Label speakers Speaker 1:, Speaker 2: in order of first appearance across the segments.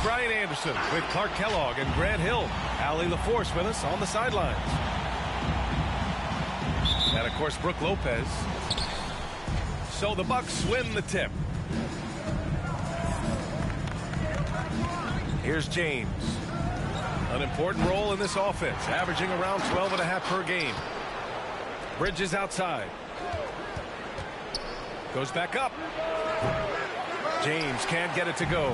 Speaker 1: Brian Anderson with Clark Kellogg and Grant Hill. Allie LaForce with us on the sidelines. And, of course, Brooke Lopez. So the Bucks win the tip. Here's James. An important role in this offense, averaging around 12.5 per game. Bridges outside. Goes back up. James can't get it to go.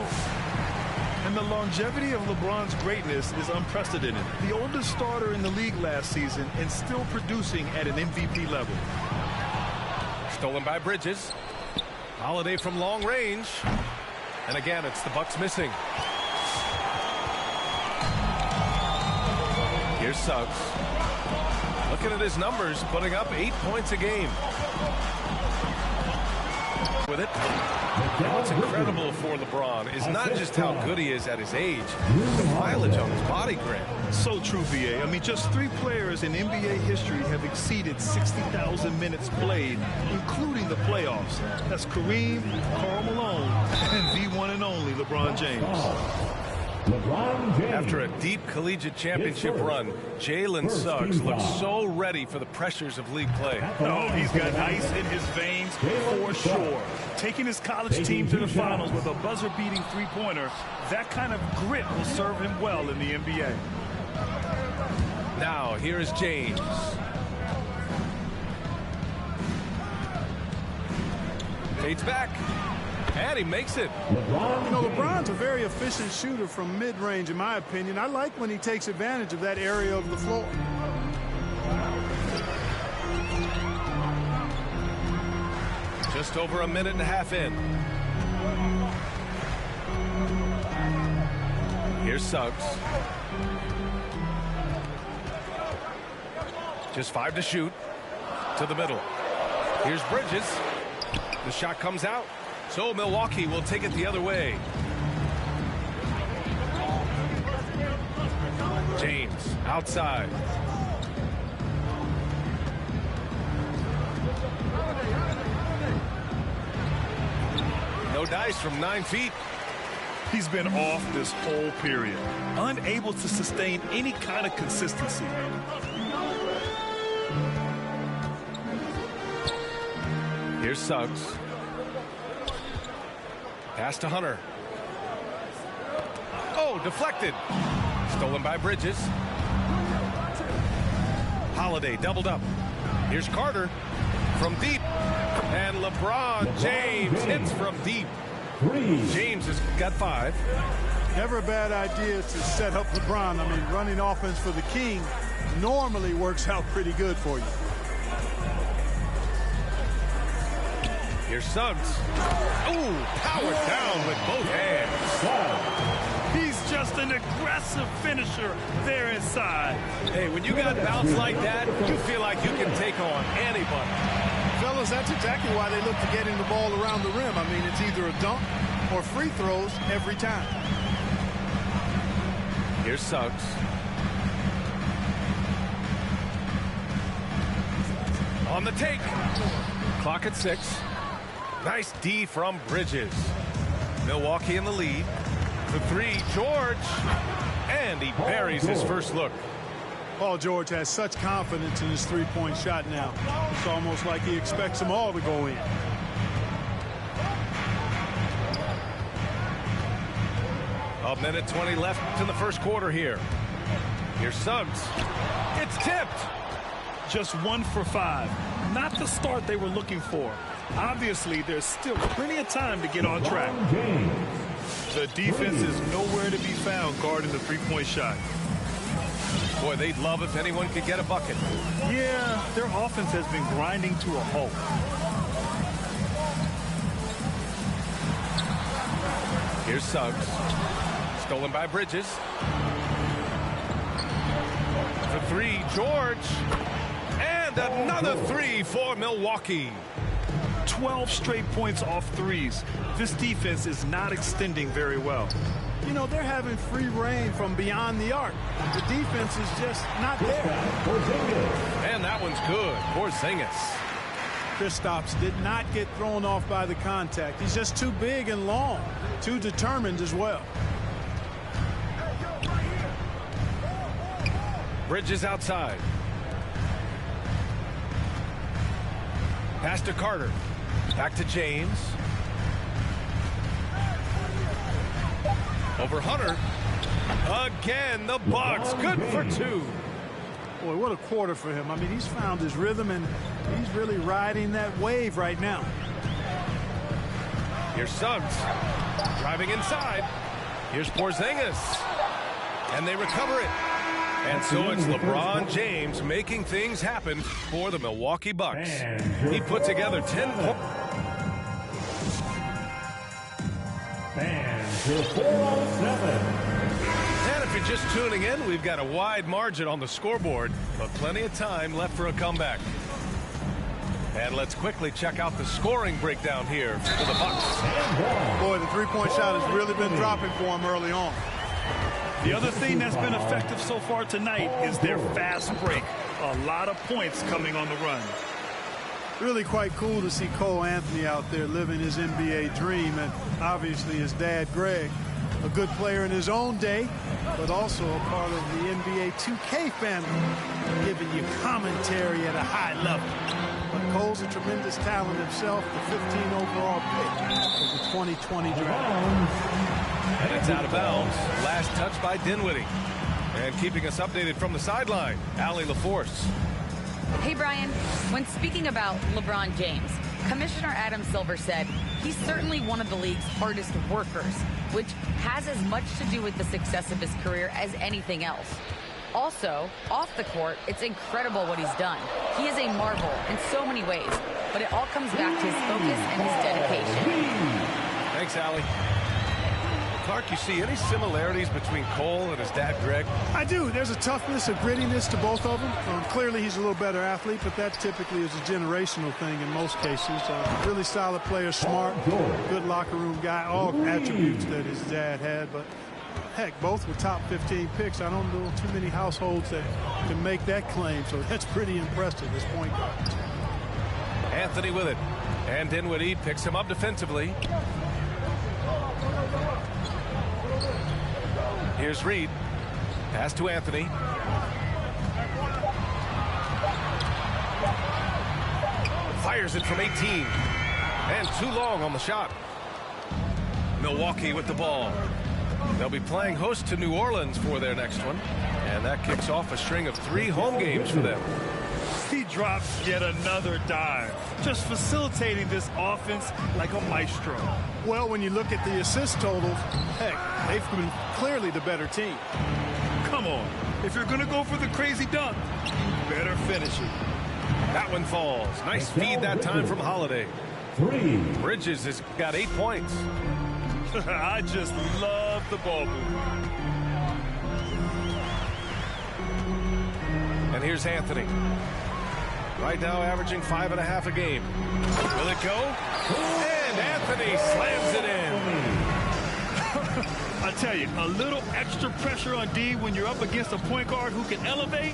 Speaker 2: And the longevity of LeBron's greatness is unprecedented. The oldest starter in the league last season and still producing at an MVP level.
Speaker 1: Stolen by Bridges. Holiday from long range. And again, it's the Bucks missing. Here's Suggs. Looking at his numbers, putting up 8 points a game. With it. And what's incredible for LeBron is not just how good he is at his age, the mileage on his body, Grant.
Speaker 2: So true, VA. I mean, just 3 players in NBA history have exceeded 60,000 minutes played, including the playoffs. That's Kareem, Karl Malone, and the one and only LeBron James.
Speaker 1: After a deep collegiate championship run, Jalen Suggs looks so ready for the pressures of league play.
Speaker 2: Oh, he's got ice in his veins for sure. Taking his college team to the finals with a buzzer-beating three-pointer, that kind of grit will serve him well in the NBA.
Speaker 1: Now, here is James. Fades back. And he makes it.
Speaker 3: You know, LeBron's a very efficient shooter from mid-range, in my opinion. I like when he takes advantage of that area of the floor.
Speaker 1: Just over a minute and a half in. Here's Suggs. Just 5 to shoot. To the middle. Here's Bridges. The shot comes out. So Milwaukee will take it the other way. James outside. No dice from 9 feet.
Speaker 2: He's been off this whole period, unable to sustain any kind of consistency.
Speaker 1: Here's Suggs. Pass to Hunter. Oh, deflected. Stolen by Bridges. Holiday doubled up. Here's Carter from deep. And LeBron James hits from deep. James has got 5.
Speaker 3: Never a bad idea to set up LeBron. I mean, running offense for the King normally works out pretty good for you.
Speaker 1: Here's Suggs. Ooh, powered down with both hands.
Speaker 2: He's just an aggressive finisher there inside.
Speaker 1: Hey, when you got bounce like that, you feel like you can take on anybody.
Speaker 3: Fellas, that's exactly why they look to getting the ball around the rim. I mean, it's either a dunk or free throws every time.
Speaker 1: Here's Suggs. On the take. Clock at 6. Nice D from Bridges. Milwaukee in the lead. The 3, George. And he buries his first look.
Speaker 3: Paul George has such confidence in his three-point shot now. It's almost like he expects them all to go in.
Speaker 1: A minute 20 left in the first quarter here. Here's Suggs. It's tipped.
Speaker 2: Just 1 for 5. Not the start they were looking for. Obviously, there's still plenty of time to get on track. The defense is nowhere to be found guarding the three-point shot.
Speaker 1: Boy, they'd love if anyone could get a bucket.
Speaker 2: Yeah, their offense has been grinding to a halt.
Speaker 1: Here's Suggs. Stolen by Bridges. The 3, George. And another 3 for Milwaukee.
Speaker 2: 12 straight points off threes. This defense is not extending very well.
Speaker 3: You know, they're having free reign from beyond the arc. The defense is just not there.
Speaker 1: And that one's good. Porzingis.
Speaker 3: Kristaps did not get thrown off by the contact. He's just too big and long, too determined as well.
Speaker 1: Bridges outside. Pass to Carter. Back to James. Over Hunter. Again, the Bucks. Good for two.
Speaker 3: Boy, what a quarter for him. I mean, he's found his rhythm, and he's really riding that wave right now.
Speaker 1: Here's Suggs. Driving inside. Here's Porzingis. And they recover it. And so it's LeBron James making things happen for the Milwaukee Bucks. He put together 10 points.
Speaker 4: And to 407.
Speaker 1: And if you're just tuning in, we've got a wide margin on the scoreboard, but plenty of time left for a comeback. And let's quickly check out the scoring breakdown here for the Bucks.
Speaker 3: Boy, the three-point shot has really been dropping for him early on.
Speaker 2: The other thing that's been effective so far tonight is their fast break. A lot of points coming on the run.
Speaker 3: Really quite cool to see Cole Anthony out there living his NBA dream, and obviously his dad, Greg, a good player in his own day, but also a part of the NBA 2K family, giving you commentary at a high level. But Cole's a tremendous talent himself, the 15 overall pick of the 2020 draft.
Speaker 1: And it's out of bounds. Last touch by Dinwiddie. And keeping us updated from the sideline, Allie LaForce.
Speaker 5: Hey, Brian. When speaking about LeBron James, Commissioner Adam Silver said he's certainly one of the league's hardest workers, which has as much to do with the success of his career as anything else. Also, off the court, it's incredible what he's done. He is a marvel in so many ways, but it all comes back to his focus and his dedication.
Speaker 1: Thanks, Allie. Clark, you see any similarities between Cole and his dad, Greg?
Speaker 3: I do. There's a toughness, a grittiness to both of them. Clearly, he's a little better athlete, but that typically is a generational thing in most cases. Really solid player, smart, good locker room guy, all attributes that his dad had. But, heck, both were top 15 picks. I don't know too many households that can make that claim, so that's pretty impressive as point guard.
Speaker 1: Anthony with it. And Dinwiddie picks him up defensively. Here's Reed. Pass to Anthony. Fires it from 18. And too long on the shot. Milwaukee with the ball. They'll be playing host to New Orleans for their next one. And that kicks off a string of 3 home games for them.
Speaker 2: He drops yet another dive, just facilitating this offense like a maestro.
Speaker 3: Well, when you look at the assist totals, heck, they've been clearly the better team.
Speaker 2: Come on, if you're going to go for the crazy dunk, you better finish it.
Speaker 1: That one falls. Nice feed that time from Holiday.
Speaker 4: 3.
Speaker 1: Bridges has got 8 points.
Speaker 2: I just love the ball movement.
Speaker 1: And here's Anthony. Right now averaging 5.5 a game. Will it go? And Anthony slams it in.
Speaker 2: I tell you, a little extra pressure on D when you're up against a point guard who can elevate.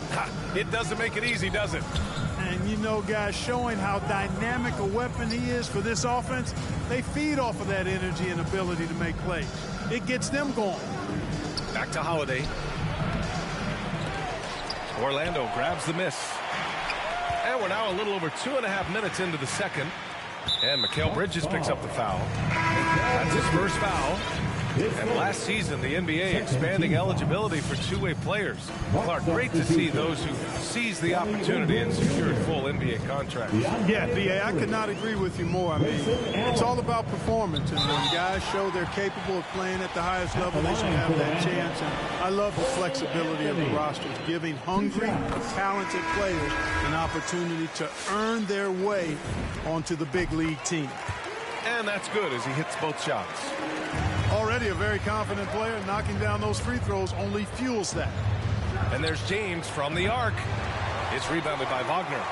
Speaker 1: It doesn't make it easy, does it?
Speaker 3: And you know, guys, showing how dynamic a weapon he is for this offense, they feed off of that energy and ability to make plays. It gets them going.
Speaker 1: Back to Holiday. Orlando grabs the miss. And we're now a little over 2.5 minutes into the second. And Mikal Bridges picks up the foul. That's his first foul. And last season, the NBA expanding eligibility for two-way players. Clark, great to see those who seized the opportunity and secured full NBA contracts.
Speaker 3: Yeah, B.A., I could not agree with you more. I mean, it's all about performance. And when guys show they're capable of playing at the highest level, they should have that chance. And I love the flexibility of the rosters, giving hungry, talented players an opportunity to earn their way onto the big league team.
Speaker 1: And that's good as he hits both shots.
Speaker 3: Already a very confident player, knocking down those free throws only fuels that.
Speaker 1: And there's James from the arc. It's rebounded by Wagner.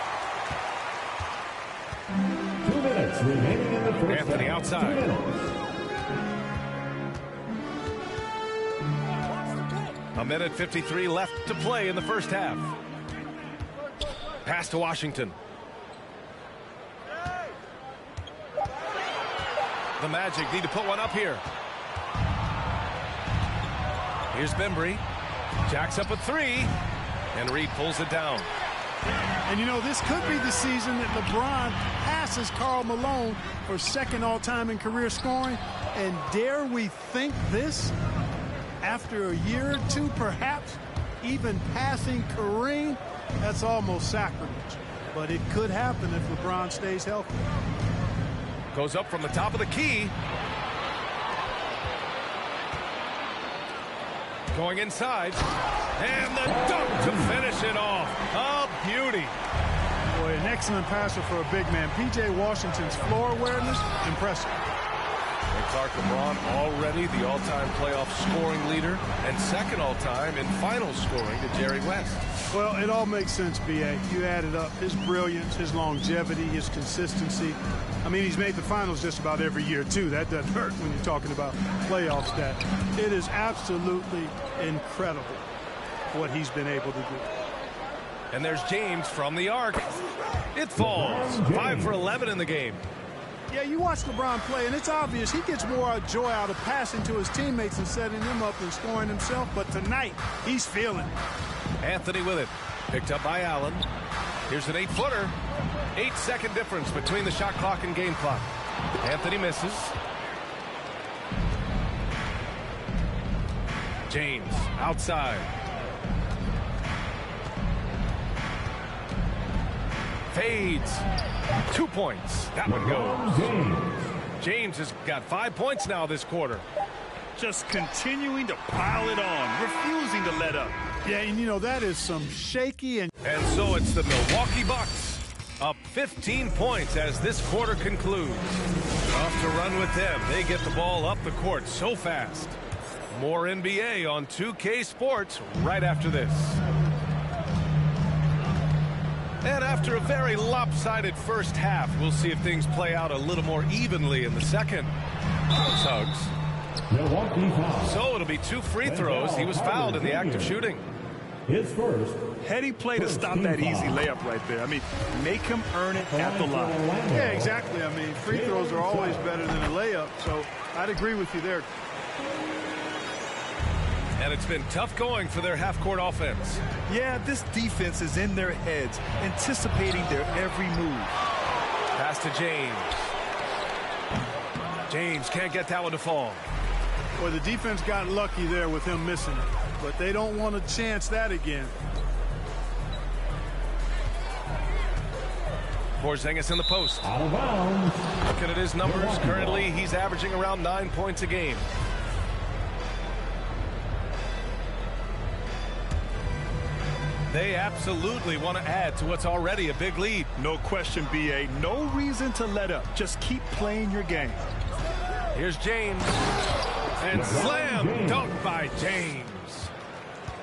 Speaker 4: 2 minutes remaining in the first
Speaker 1: Anthony
Speaker 4: half.
Speaker 1: outside.
Speaker 4: 2 minutes.
Speaker 1: A minute 53 left to play in the first half. Pass to Washington. The Magic need to put one up here. Here's Bembry. Jacks up a 3. And Reed pulls it down.
Speaker 3: And you know, this could be the season that LeBron passes Karl Malone for second all-time in career scoring. And dare we think this? After a year or two, perhaps even passing Kareem, that's almost sacrilege. But it could happen if LeBron stays healthy.
Speaker 1: Goes up from the top of the key. Going inside. And the dunk to finish it off. A beauty.
Speaker 3: Boy, an excellent passer for a big man. P.J. Washington's floor awareness, impressive.
Speaker 1: And Clark, LeBron already the all-time playoff scoring leader and second all-time in final scoring to Jerry West.
Speaker 3: Well, it all makes sense, B.A. You add it up. His brilliance, his longevity, his consistency. I mean, he's made the finals just about every year, too. That doesn't hurt when you're talking about playoff stats. It is absolutely incredible what he's been able to do.
Speaker 1: And there's James from the arc. It falls. 5 for 11 in the game.
Speaker 3: Yeah, you watch LeBron play, and it's obvious he gets more joy out of passing to his teammates and setting them up than scoring himself. But tonight, he's feeling it.
Speaker 1: Anthony with it. Picked up by Allen. Here's an 8-footer. 8-second difference between the shot clock and game clock. Anthony misses. James outside. Fades. 2 points. That one goes. James has got 5 points now this quarter.
Speaker 2: Just continuing to pile it on, refusing to let up.
Speaker 3: Yeah, and you know, that is some shaky and
Speaker 1: So it's the Milwaukee Bucks up 15 points as this quarter concludes. Off to run with them. They get the ball up the court so fast. More NBA on 2K Sports right after this. And after a very lopsided first half, we'll see if things play out a little more evenly in the second. Suggs. So it'll be 2 free throws. He was fouled in the act of shooting.
Speaker 4: His first.
Speaker 2: Heady play to stop that easy layup right there. I mean, make him earn it at the line.
Speaker 3: yeah, exactly. I mean, free throws are always better than a layup, so I'd agree with you there.
Speaker 1: And it's been tough going for their half-court offense.
Speaker 2: Yeah, this defense is in their heads, anticipating their every move.
Speaker 1: Pass to James. James can't get that one to fall.
Speaker 3: Well, the defense got lucky there with him missing it, but they don't want to chance that again.
Speaker 1: Porzingis in the post.
Speaker 4: Out of bounds.
Speaker 1: Looking at his numbers, currently he's averaging around 9 points a game. They absolutely want to add to what's already a big lead.
Speaker 2: No question, B.A. No reason to let up. Just keep playing your game.
Speaker 1: Here's James. And slam dunk by James.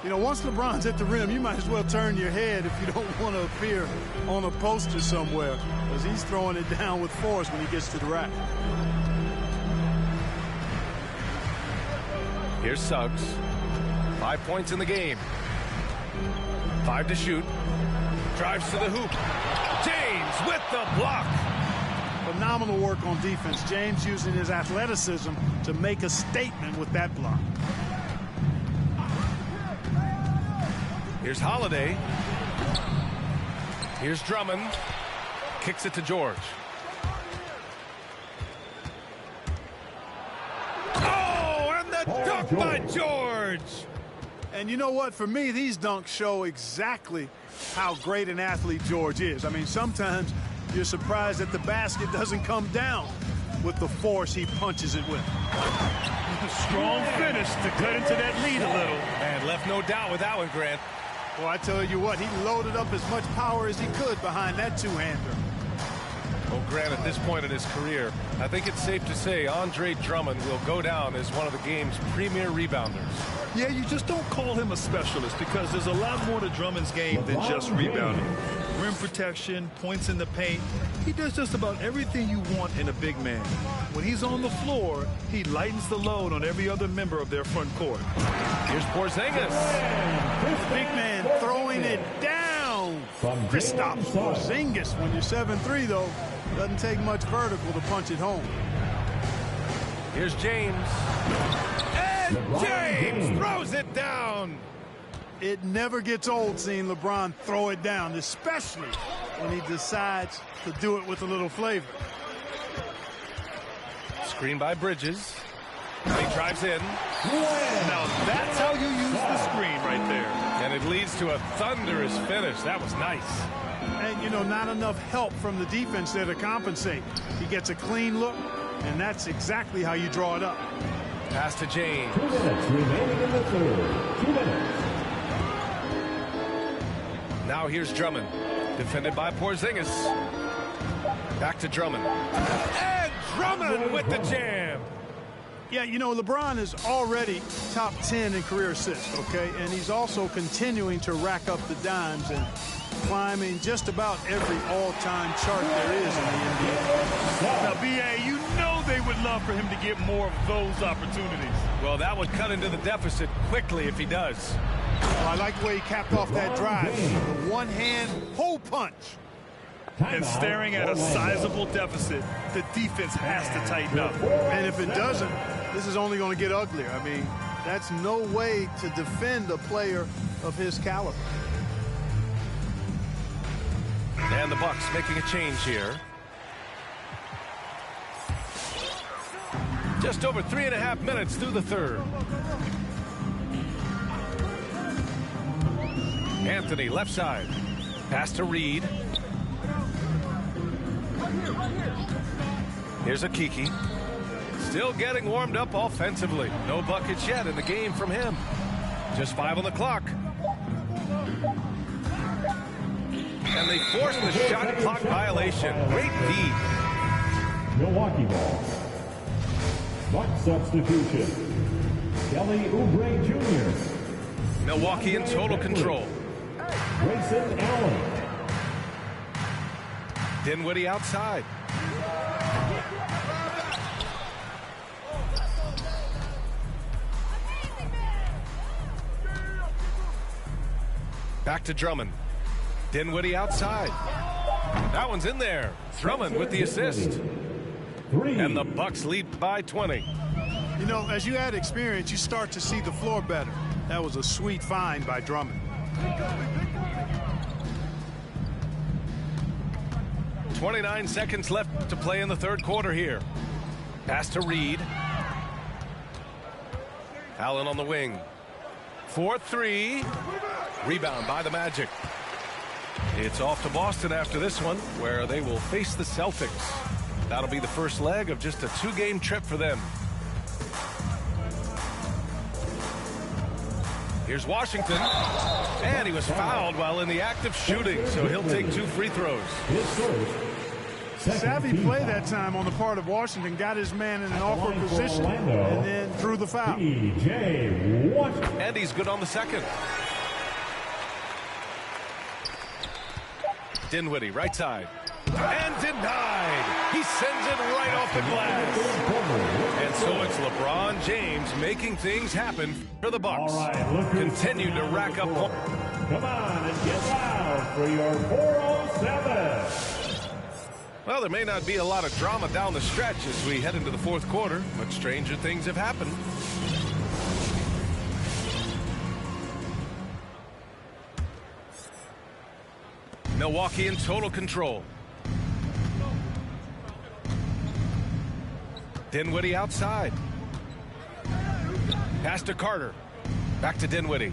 Speaker 3: You know, once LeBron's at the rim, you might as well turn your head if you don't want to appear on a poster somewhere, because he's throwing it down with force when he gets to the rack.
Speaker 1: Here's Suggs. 5 points in the game. 5 to shoot. Drives to the hoop. James with the block.
Speaker 3: Phenomenal work on defense. James using his athleticism to make a statement with that block.
Speaker 1: Here's Holiday. Here's Drummond. Kicks it to George. Oh, and the dunk by George.
Speaker 3: And you know what? For me, these dunks show exactly how great an athlete George is. I mean, sometimes you're surprised that the basket doesn't come down with the force he punches it with.
Speaker 2: Strong finish to cut into that lead a little.
Speaker 1: And left no doubt with that one, Grant.
Speaker 3: Well, I tell you what, he loaded up as much power as he could behind that two-hander.
Speaker 1: Well, Grant, at this point in his career, I think it's safe to say Andre Drummond will go down as one of the game's premier rebounders.
Speaker 2: Yeah, you just don't call him a specialist because there's a lot more to Drummond's game than just rebounding. Rim protection, points in the paint. He does just about everything you want in a big man. When he's on the floor, he lightens the load on every other member of their front court.
Speaker 1: Here's Porzingis.
Speaker 3: Big man throwing it down. Kristaps Porzingis. When you're 7'3", though, doesn't take much vertical to punch it home.
Speaker 1: Here's James. And James throws it down.
Speaker 3: It never gets old seeing LeBron throw it down, especially when he decides to do it with a little flavor.
Speaker 1: Screen by Bridges. He drives in.
Speaker 2: Now that's how you use the screen right there.
Speaker 1: And it leads to a thunderous finish. That was nice.
Speaker 3: And, you know, not enough help from the defense there to compensate. He gets a clean look, and that's exactly how you draw it up.
Speaker 1: Pass to James.
Speaker 4: 2 minutes remaining in the third. 2 minutes.
Speaker 1: Now here's Drummond. Defended by Porzingis. Back to Drummond. And Drummond with the jam.
Speaker 3: Yeah, you know, LeBron is already top 10 in career assists, okay? And he's also continuing to rack up the dimes and climbing just about every all-time chart there is in the NBA.
Speaker 2: Now, B.A., you know they would love for him to get more of those opportunities.
Speaker 1: Well, that would cut into the deficit quickly if he does.
Speaker 3: Well, I like the way he capped off that drive. The one-hand hole punch.
Speaker 2: And staring at a sizable deficit, the defense has to tighten up.
Speaker 3: And if it doesn't, this is only going to get uglier. I mean, that's no way to defend a player of his caliber.
Speaker 1: And the Bucks making a change here. Just over 3.5 minutes through the third. Anthony, left side. Pass to Reed. Here's a Kiki. Still getting warmed up offensively. No buckets yet in the game from him. Just 5 on the clock. And they force the shot clock violation. Great D.
Speaker 4: Milwaukee ball. Buck substitution. Kelly Oubre Jr.
Speaker 1: Milwaukee in total control.
Speaker 4: Grayson Allen.
Speaker 1: Dinwiddie outside. Back to Drummond. Dinwiddie outside. That one's in there. Drummond with the assist. And the Bucks lead by 20.
Speaker 3: You know, as you add experience, you start to see the floor better. That was a sweet find by Drummond.
Speaker 1: 29 seconds left to play in the third quarter here. Pass to Reed. Allen on the wing. 4-3. Rebound by the Magic. It's off to Boston after this one, where they will face the Celtics. That'll be the first leg of just a 2-game trip for them. Here's Washington. And he was fouled while in the act of shooting, so he'll take 2 free throws.
Speaker 3: Savvy play that time on the part of Washington. Got his man in an awkward position and then threw the foul.
Speaker 1: And he's good on the second. Dinwiddie, right side. And denied. He sends it right off the glass. And so it's LeBron James making things happen for the Bucks. Continue to rack up points.
Speaker 4: Come on and get loud for your 407.
Speaker 1: Well, there may not be a lot of drama down the stretch as we head into the fourth quarter, but stranger things have happened. Milwaukee in total control. Dinwiddie outside. Pass to Carter. Back to Dinwiddie.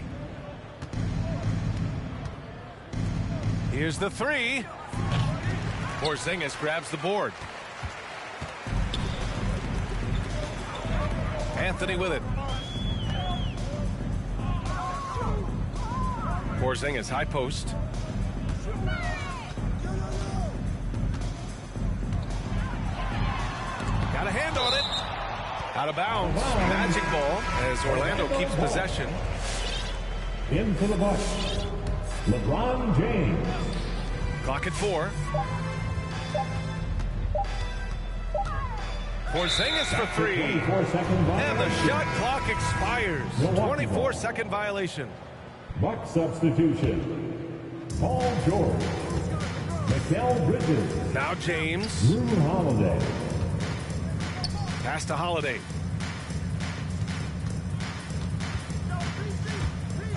Speaker 1: Here's the 3. Porzingis grabs the board. Anthony with it. Porzingis high post. Got a hand on it. Out of bounds. Magic ball as Orlando keeps possession.
Speaker 4: Into the Bucks. LeBron James.
Speaker 1: Clock at 4. Porzingis for 3. And the shot clock expires. 24-second violation.
Speaker 4: Buck substitution. Paul George. Mikal Bridges.
Speaker 1: Now James.
Speaker 4: Drew Holiday.
Speaker 1: Pass to Holiday.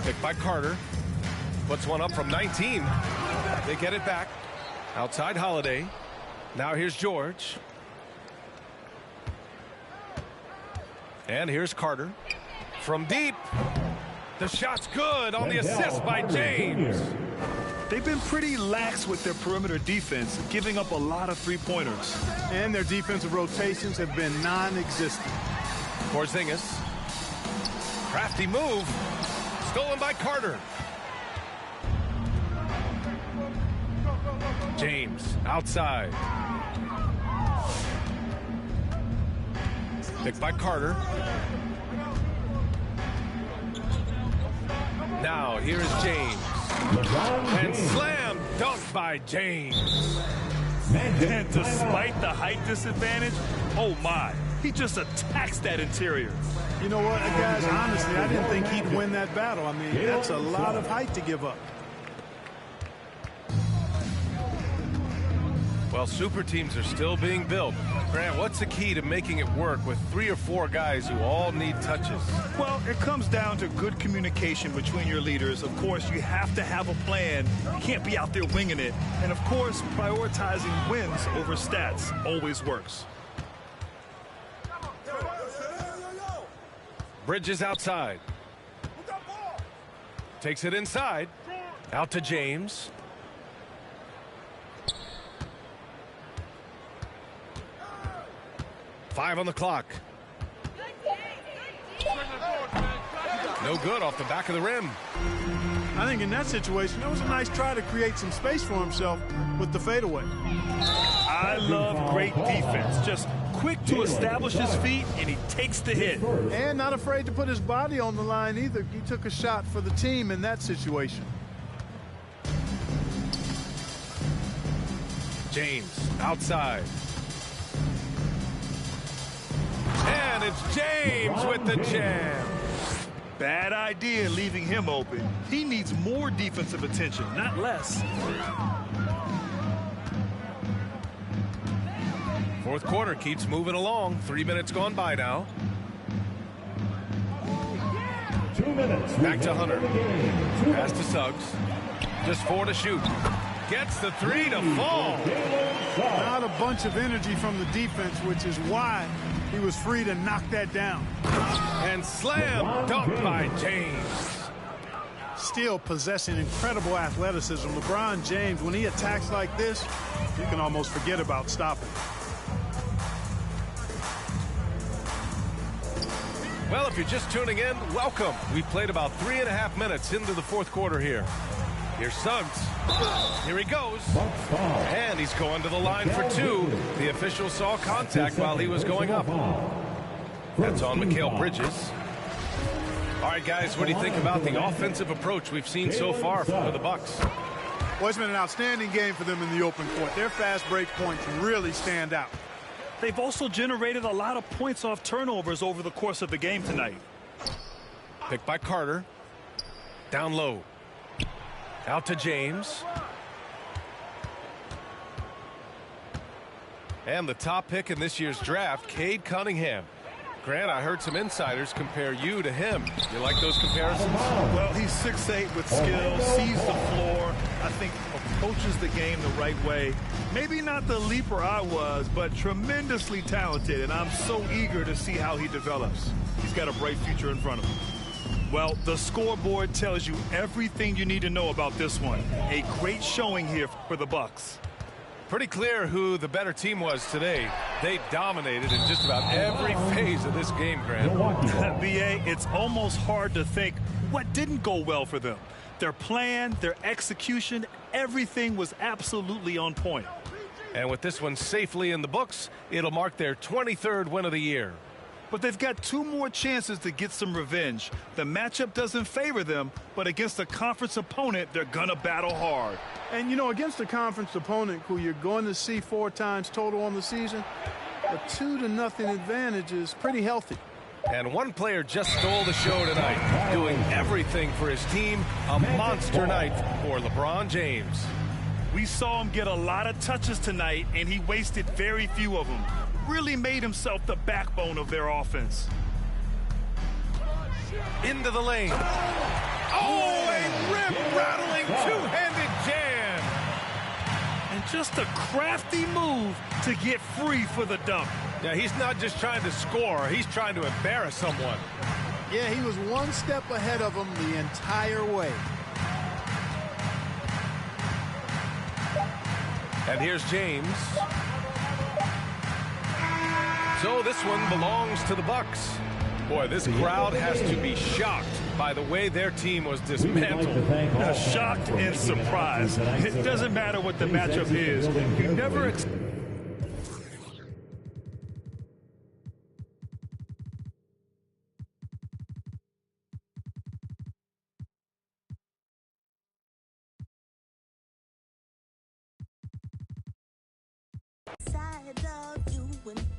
Speaker 1: Picked by Carter. Puts one up from 19. They get it back. Outside Holiday. Now here's George. And here's Carter. From deep. The shot's good on the assist by James.
Speaker 2: They've been pretty lax with their perimeter defense, giving up a lot of three-pointers.
Speaker 3: And their defensive rotations have been non-existent.
Speaker 1: Porzingis. Crafty move. Stolen by Carter. James outside. Picked by Carter. Now here's James. And slam dunk by James.
Speaker 2: And despite the height disadvantage, oh my, he just attacks that interior.
Speaker 3: You know what, guys, honestly, I didn't think he'd win that battle. I mean, that's a lot of height to give up.
Speaker 1: Well, super teams are still being built. Grant, what's the key to making it work with 3 or 4 guys who all need touches?
Speaker 2: Well, it comes down to good communication between your leaders. Of course, you have to have a plan. You can't be out there winging it. And, of course, prioritizing wins over stats always works.
Speaker 1: Bridges outside. Takes it inside. Out to James. Five on the clock. No good off the back of the rim.
Speaker 3: I think in that situation, it was a nice try to create some space for himself with the fadeaway.
Speaker 2: I love great defense. Just quick to establish his feet, and he takes the hit.
Speaker 3: And not afraid to put his body on the line either. He took a shot for the team in that situation.
Speaker 1: James outside. And it's James with the jam.
Speaker 2: Bad idea leaving him open. He needs more defensive attention, not less.
Speaker 1: Fourth quarter keeps moving along. 3 minutes gone by now.
Speaker 4: 2 minutes.
Speaker 1: Back to Hunter. Pass to Suggs. Just 4 to shoot. Gets the 3 to fall.
Speaker 3: Not a bunch of energy from the defense, which is why he was free to knock that down.
Speaker 1: And slam dunk by James.
Speaker 3: Still possessing incredible athleticism. LeBron James, when he attacks like this, you can almost forget about stopping.
Speaker 1: Well, if you're just tuning in, welcome. We've played about 3.5 minutes into the fourth quarter here. Here's Suggs. Here he goes. And he's going to the line for 2. The official saw contact while he was going up. That's on Mikal Bridges. All right, guys, what do you think about the offensive approach we've seen so far from the Bucks?
Speaker 3: Well, it's been an outstanding game for them in the open court. Their fast break points really stand out.
Speaker 2: They've also generated a lot of points off turnovers over the course of the game tonight.
Speaker 1: Picked by Carter. Down low. Out to James. And the top pick in this year's draft, Cade Cunningham. Grant, I heard some insiders compare you to him. You like those comparisons?
Speaker 2: Well, he's 6'8" with skill, sees the floor, I think approaches the game the right way. Maybe not the leaper I was, but tremendously talented, and I'm so eager to see how he develops. He's got a bright future in front of him. Well, the scoreboard tells you everything you need to know about this one. A great showing here for the Bucks.
Speaker 1: Pretty clear who the better team was today. They dominated in just about every phase of this game, Grant.
Speaker 2: B.A., it's almost hard to think what didn't go well for them. Their plan, their execution, everything was absolutely on point.
Speaker 1: And with this one safely in the books, it'll mark their 23rd win of the year.
Speaker 2: But they've got 2 more chances to get some revenge. The matchup doesn't favor them, but against a conference opponent, they're going to battle hard.
Speaker 3: And, you know, against a conference opponent who you're going to see 4 times total on the season, a 2-0 advantage is pretty healthy.
Speaker 1: And one player just stole the show tonight, doing everything for his team. A monster night for LeBron James.
Speaker 2: We saw him get a lot of touches tonight, and he wasted very few of them. Really made himself the backbone of their offense.
Speaker 1: Into the lane. Oh, a rib-rattling two-handed jam.
Speaker 2: And just a crafty move to get free for the dunk.
Speaker 1: Yeah, he's not just trying to score. He's trying to embarrass someone.
Speaker 3: Yeah, he was one step ahead of him the entire way.
Speaker 1: And here's James. So this one belongs to the Bucks. Boy, this crowd has to be shocked by the way their team was dismantled.
Speaker 2: Shocked and surprised. It doesn't matter what the matchup is. You never
Speaker 6: Side of you and